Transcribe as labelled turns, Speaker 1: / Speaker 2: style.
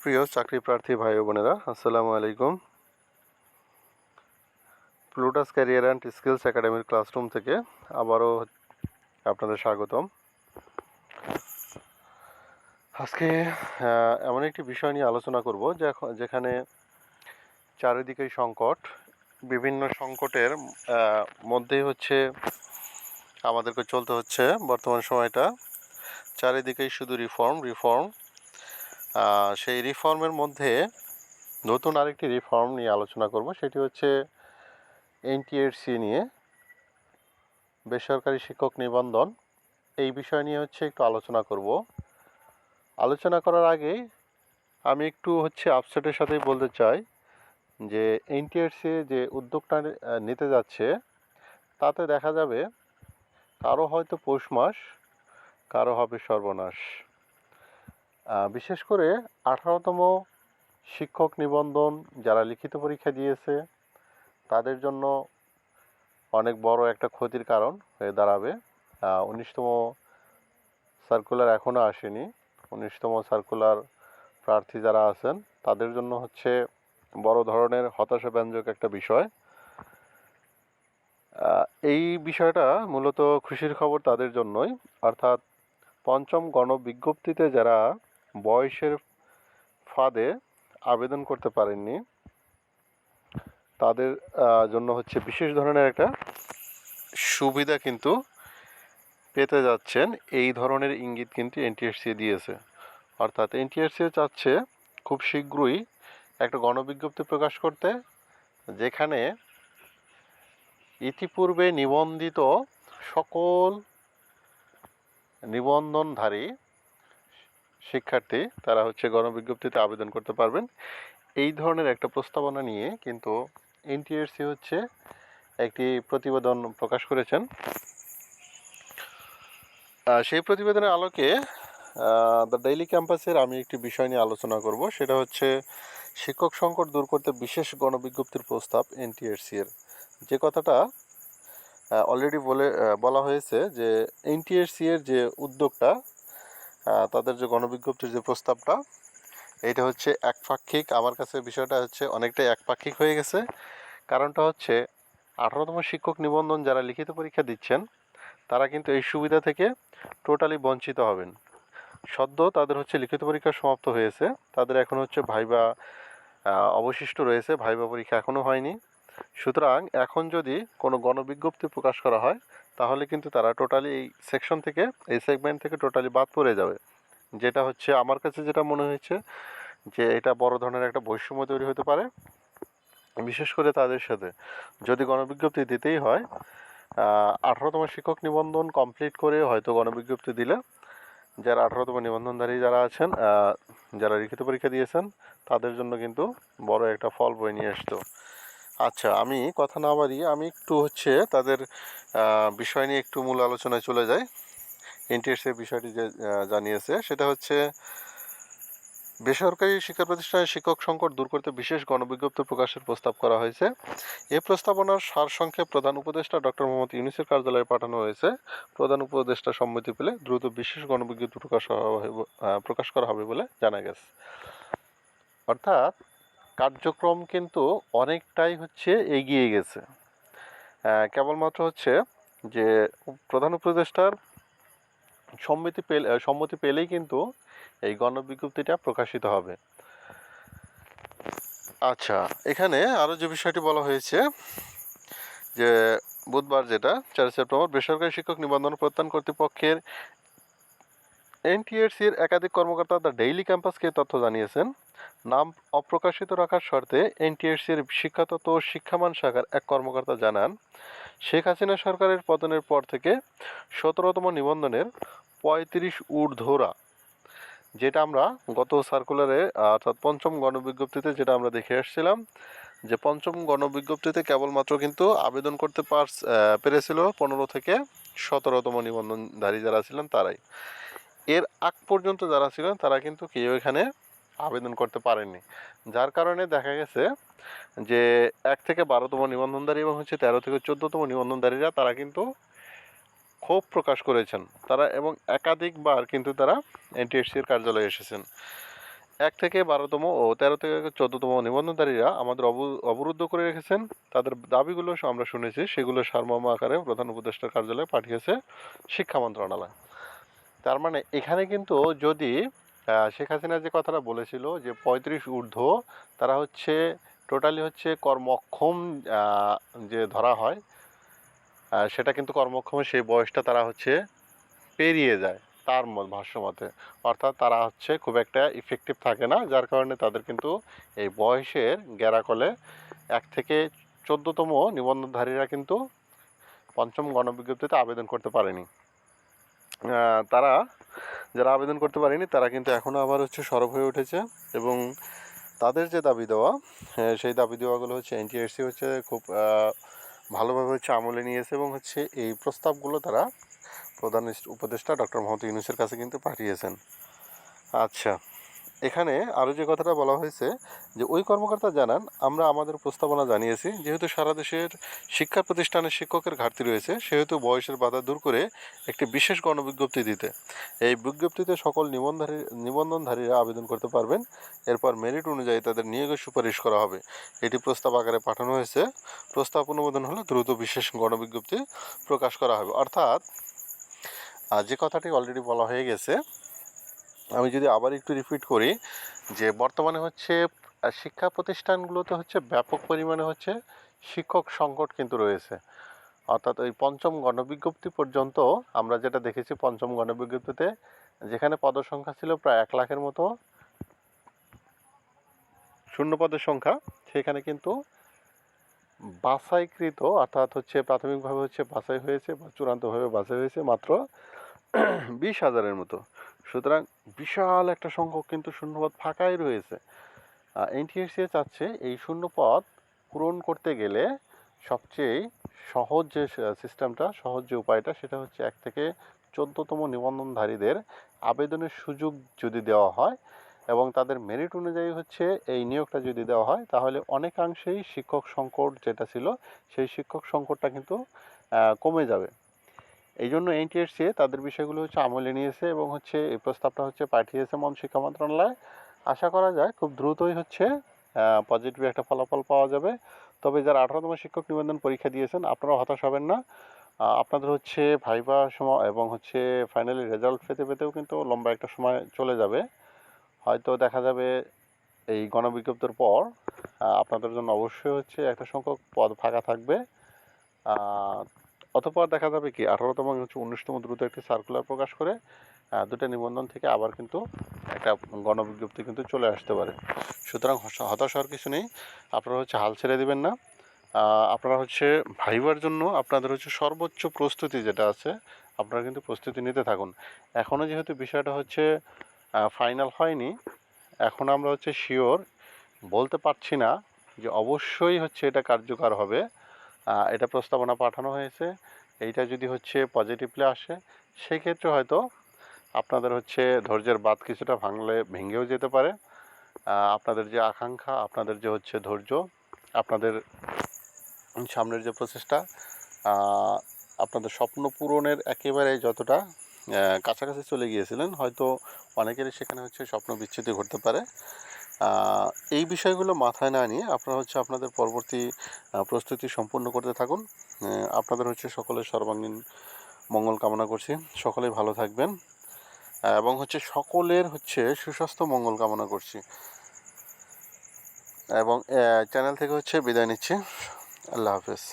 Speaker 1: প্রিয় চাকরি প্রার্থী ভাই ও বোনেরা, আসসালামু আলাইকুম। প্লুটাস ক্যারিয়ার অ্যান্ড স্কিলস একাডেমির ক্লাসরুম থেকে আবারও আপনাদের স্বাগতম। আজকে এমন একটি বিষয় নিয়ে আলোচনা করব যেখানে চারিদিকেই সংকট, বিভিন্ন সংকটের মধ্যেই আমাদেরকে চলতে হচ্ছে বর্তমান সময়টা। চারিদিকেই শুধু রিফর্ম। সেই রিফর্মের মধ্যে নতুন আরেকটি রিফর্ম নিয়ে আলোচনা করব, সেটি হচ্ছে এনটিআরসি নিয়ে, বেসরকারি শিক্ষক নিবন্ধন। এই বিষয় নিয়ে একটু আলোচনা করব। আলোচনা করার আগেই আমি একটু আপসেটের সাথেই বলতে চাই যে এনটিআরসি যে উদ্যোগটা নিতে যাচ্ছে, তাতে দেখা যাবে কারো হয়তো পৌষ মাস, কারো হবে সর্বনাশ। বিশেষ করে 18তম শিক্ষক নিবন্ধন যারা লিখিত পরীক্ষা দিয়েছে তাদের জন্য অনেক বড় একটা ক্ষতির কারণ হয়ে দাঁড়াবে। 19তম সার্কুলার এখনও আসেনি। 19তম সার্কুলার প্রার্থী যারা আছেন তাদের জন্য বড় ধরনের হতাশাব্যঞ্জক একটা বিষয়। এই বিষয়টা মূলত খুশির খবর তাদের জন্যই, অর্থাৎ পঞ্চম গণবিজ্ঞপ্তিতে যারা বয়সের ফাঁদে আবেদন করতে পারেননি তাদের জন্য বিশেষ ধরনের একটা সুবিধা কিন্তু পেতে যাচ্ছেন। এই ধরনের ইঙ্গিত কিন্তু এনটিআরসি দিয়েছে। অর্থাৎ এনটিআরসি চাচ্ছে খুব শীঘ্রই একটা গণবিজ্ঞপ্তি প্রকাশ করতে, যেখানে ইতিপূর্বে নিবন্ধিত সকল নিবন্ধনধারী শিক্ষার্থী তারা গণবিজ্ঞপ্তিতে আবেদন করতে পারবেন। এই ধরনের একটা প্রস্তাবনা নিয়ে কিন্তু এনটিআরসি একটি প্রতিবেদন প্রকাশ করেছেন। সেই প্রতিবেদনের আলোকে দ্য ডেইলি ক্যাম্পাসের আমি একটি বিষয় নিয়ে আলোচনা করব, সেটা শিক্ষক সংকট দূর করতে বিশেষ গণবিজ্ঞপ্তির প্রস্তাব এনটিআরসি এর। যে কথাটা অলরেডি বলা হয়েছে যে এনটিআরসি এর যে উদ্যোগটা, তাদের যে গণবিজ্ঞপ্তির যে প্রস্তাবটা, এটা একপাক্ষিক। আমার কাছে বিষয়টা অনেকটাই একপাক্ষিক হয়ে গেছে। কারণটা 18তম শিক্ষক নিবন্ধন যারা লিখিত পরীক্ষা দিচ্ছেন তারা কিন্তু এই সুবিধা থেকে টোটালি বঞ্চিত হবেন। সদ্য তাদের লিখিত পরীক্ষা সমাপ্ত হয়েছে, তাদের এখন ভাইবা অবশিষ্ট রয়েছে, ভাইবা পরীক্ষা এখনও হয়নি। সুতরাং এখন যদি কোনো গণবিজ্ঞপ্তি প্রকাশ করা হয় তাহলে কিন্তু তারা টোটালি এই সেকশন থেকে, এই সেগমেন্ট থেকে টোটালি বাদ পড়ে যাবে। যেটা আমার কাছে যেটা মনে হয়েছে যে এটা বড় ধরনের একটা বৈষম্য তৈরি হতে পারে, বিশেষ করে তাদের সাথে। যদি গণবিজ্ঞপ্তি দিতেই হয়, 18তম শিক্ষক নিবন্ধন কমপ্লিট করে হয়তো গণবিজ্ঞপ্তি দিলে যারা 18তম নিবন্ধনধারী যারা আছেন, যারা লিখিত পরীক্ষা দিয়েছেন, তাদের জন্য কিন্তু বড় একটা ফল বয়ে নিয়ে আসতো। আচ্ছা, আমি কথা না বাড়িয়ে আমি একটু তাদের বিষয় নিয়ে একটু মূল আলোচনায় চলে যাই। এনটিআরসি বিষয়টি যে জানিয়েছে সেটা বেসরকারি শিক্ষা প্রতিষ্ঠানের শিক্ষক সংকট দূর করতে বিশেষ গণবিজ্ঞপ্তি প্রকাশের প্রস্তাব করা হয়েছে। এই প্রস্তাবনার সারসংক্ষেপ প্রধান উপদেষ্টা ডক্টর মোহাম্মদ ইউনূসের কার্যালয়ে পাঠানো হয়েছে। প্রধান উপদেষ্টার সম্মতি পেলে দ্রুত বিশেষ গণবিজ্ঞপ্তি প্রকাশ করা হবে বলে জানা গেছে। অর্থাৎ কার্যক্রম কিন্তু অনেকটাই এগিয়ে গেছে। কেবলমাত্র যে প্রধান উপদেষ্টার সম্মতি পেলেই কিন্তু এই গণবিজ্ঞপ্তিটা প্রকাশিত হবে। আচ্ছা, এখানে আরও যে বিষয়টি বলা হয়েছে যে বুধবার, যেটা 4 সেপ্টেম্বর, বেসরকারি শিক্ষক নিবন্ধন প্রত্যয়ন কর্তৃপক্ষের এনটিআরসির একাধিক কর্মকর্তা দ্য ডেইলি ক্যাম্পাসকে তথ্য জানিয়েছেন। নাম অপ্রকাশিত রাখার শর্তে এনটিআরসির শিক্ষাতত্ত্ব ও শিক্ষামান শাখার এক কর্মকর্তা জানান, শেখ হাসিনা সরকারের পতনের পর থেকে 17তম নিবন্ধনের 35 ঊর্ধ্বরা, যেটা আমরা গত সার্কুলারে অর্থাৎ পঞ্চম গণবিজ্ঞপ্তিতে যেটা আমরা দেখে আসছিলাম, যে পঞ্চম গণবিজ্ঞপ্তিতে কেবলমাত্র কিন্তু আবেদন করতে পেরেছিল 15 থেকে 17তম নিবন্ধনধারী যারা ছিলেন তারাই। এর আগ পর্যন্ত যারা ছিলেন তারা কিন্তু কেউ এখানে আবেদন করতে পারেননি, যার কারণে দেখা গেছে যে 1 থেকে 12তম নিবন্ধনধারী এবং 13 থেকে 14তম নিবন্ধনধারীরা তারা কিন্তু ক্ষোভ প্রকাশ করেছেন তারা, এবং একাধিকবার কিন্তু তারা এনটিআরসির কার্যালয়ে এসেছেন। 1 থেকে 12তম ও 13 থেকে 14তম নিবন্ধনধারীরা আমাদের অবরুদ্ধ করে রেখেছেন। তাদের দাবিগুলো আমরা শুনেছি, সেগুলো সারমর্ম আকারে প্রধান উপদেষ্টার কার্যালয়ে পাঠিয়েছে শিক্ষা মন্ত্রণালয়। তার মানে এখানে কিন্তু যদি শেখ হাসিনা যে কথাটা বলেছিল যে 35 ঊর্ধ্ব তারা হচ্ছে টোটালি হচ্ছে কর্মক্ষম যে ধরা হয়, সেটা কিন্তু কর্মক্ষমের সেই বয়সটা তারা হচ্ছে পেরিয়ে যায় তার ভাষ্য মতে। অর্থাৎ তারা হচ্ছে খুব একটা ইফেক্টিভ থাকে না, যার কারণে তাদের কিন্তু এই বয়সের গ্যারাকলে 1 থেকে 14তম নিবন্ধনধারীরা কিন্তু পঞ্চম গণবিজ্ঞপ্তিতে আবেদন করতে পারেনি। তারা যারা আবেদন করতে পারেনি তারা কিন্তু এখনও আবার হচ্ছে সরব হয়ে উঠেছে, এবং তাদের যে দাবি দেওয়া, সেই দাবি দেওয়াগুলো হচ্ছে এনটিআরসি হচ্ছে খুব ভালোভাবে হচ্ছে আমলে নিয়েছে, এবং হচ্ছে এই প্রস্তাবগুলো তারা প্রধান উপদেষ্টা ডক্টর মোহাম্মদ ইউনূসের কাছে কিন্তু পাঠিয়েছেন। আচ্ছা, এখানে আরও যে কথাটা বলা হয়েছে যে ওই কর্মকর্তা জানান, আমরা আমাদের প্রস্তাবনা জানিয়েছি, যেহেতু সারা দেশের শিক্ষা প্রতিষ্ঠানের শিক্ষকের ঘাটতি রয়েছে, সেহেতু বয়সের বাধা দূর করে একটি বিশেষ গণবিজ্ঞপ্তি দিতে। এই বিজ্ঞপ্তিতে সকল নিবন্ধনধারীরা আবেদন করতে পারবেন। এরপর মেরিট অনুযায়ী তাদের নিয়োগের সুপারিশ করা হবে। এটি প্রস্তাব আকারে পাঠানো হয়েছে। প্রস্তাব অনুমোদন হলে দ্রুত বিশেষ গণবিজ্ঞপ্তি প্রকাশ করা হবে। অর্থাৎ যে কথাটি অলরেডি বলা হয়ে গেছে, আমি যদি আবার একটু রিপিট করি, যে বর্তমানে হচ্ছে শিক্ষা প্রতিষ্ঠানগুলোতে হচ্ছে ব্যাপক পরিমাণে হচ্ছে শিক্ষক সংকট কিন্তু রয়েছে। অর্থাৎ ওই পঞ্চম গণবিজ্ঞপ্তি পর্যন্ত আমরা যেটা দেখেছি, পঞ্চম গণবিজ্ঞপ্তিতে যেখানে পদসংখ্যা ছিল প্রায় 1 লাখের মতো শূন্য পদের সংখ্যা, সেখানে কিন্তু বাছাইকৃত, অর্থাৎ হচ্ছে প্রাথমিকভাবে হচ্ছে বাছাই হয়েছে বা চূড়ান্তভাবে বাছাই হয়েছে মাত্র 20,000-এর মতো। সুতরাং বিশাল একটা সংখ্যক কিন্তু শূন্যপদ ফাঁকাই রয়েছে। এনটিএসসি চাচ্ছে এই শূন্যপদ পূরণ করতে গেলে সবচেয়ে সহজ যে সিস্টেমটা, সহজ যে উপায়টা, সেটা হচ্ছে 1 থেকে 14তম নিবন্ধনধারীদের আবেদনের সুযোগ যদি দেওয়া হয় এবং তাদের মেরিট অনুযায়ী হচ্ছে এই নিয়োগটা যদি দেওয়া হয়, তাহলে অনেকাংশেই শিক্ষক সংকট যেটা ছিল সেই শিক্ষক সংকটটা কিন্তু কমে যাবে। এই জন্য এনটিএসসি তাদের বিষয়গুলো হচ্ছে আমলে নিয়েছে এবং হচ্ছে এই প্রস্তাবটা হচ্ছে পাঠিয়েছে শিক্ষা মন্ত্রণালয়ে। আশা করা যায় খুব দ্রুতই হচ্ছে পজিটিভ একটা ফলাফল পাওয়া যাবে। তবে যারা 18তম শিক্ষক নিবন্ধন পরীক্ষা দিয়েছেন, আপনারা হতাশ হবেন না। আপনাদের হচ্ছে ভাইবা সময় এবং হচ্ছে ফাইনালি রেজাল্ট পেতেও কিন্তু লম্বা একটা সময় চলে যাবে। হয়তো দেখা যাবে এই গণবিজ্ঞপ্তির পর আপনাদের জন্য অবশ্যই হচ্ছে একটা সংখ্যক পদ ফাঁকা থাকবে। অতঃপর দেখা যাবে কি 18তম এবং 19তম দ্রুত একটি সার্কুলার প্রকাশ করে দুটো নিবন্ধন থেকে আবার কিন্তু একটা গণবিজ্ঞপ্তি কিন্তু চলে আসতে পারে। সুতরাং হতাশ হওয়ার কিছু নেই, আপনারা হচ্ছে হাল ছেড়ে দেবেন না। আপনারা হচ্ছে ভাইবার জন্য আপনাদের হচ্ছে সর্বোচ্চ প্রস্তুতি যেটা আছে, আপনারা কিন্তু প্রস্তুতি নিতে থাকুন। এখনও যেহেতু বিষয়টা হচ্ছে ফাইনাল হয়নি, এখন আমরা হচ্ছে শিওর বলতে পারছি না যে অবশ্যই হচ্ছে এটা কার্যকর হবে। এটা প্রস্তাবনা পাঠানো হয়েছে, এইটা যদি হচ্ছে পজিটিভলি আসে, সেক্ষেত্রে হয়তো আপনাদের হচ্ছে ধৈর্যের বাঁধ কিছুটা ভেঙেও যেতে পারে। আপনাদের যে আকাঙ্ক্ষা, আপনাদের যে হচ্ছে ধৈর্য, আপনাদের সামনের যে প্রচেষ্টা, আপনাদের স্বপ্ন পূরণের একেবারে যতটা কাছাকাছি চলে গিয়েছিলেন, হয়তো অনেকেরই সেখানে হচ্ছে স্বপ্ন বিচ্যুতি ঘটতে পারে। এই বিষয়গুলো মাথায় না নিয়ে আপনারা হচ্ছে আপনাদের পরবর্তী প্রস্তুতি সম্পূর্ণ করতে থাকুন। আপনাদের হচ্ছে সকলের সর্বাঙ্গীন মঙ্গল কামনা করছি। সকলেই ভালো থাকবেন এবং হচ্ছে সকলের হচ্ছে সুস্বাস্থ্য মঙ্গল কামনা করছি, এবং চ্যানেল থেকে হচ্ছে বিদায় নিচ্ছি। আল্লাহ হাফেজ।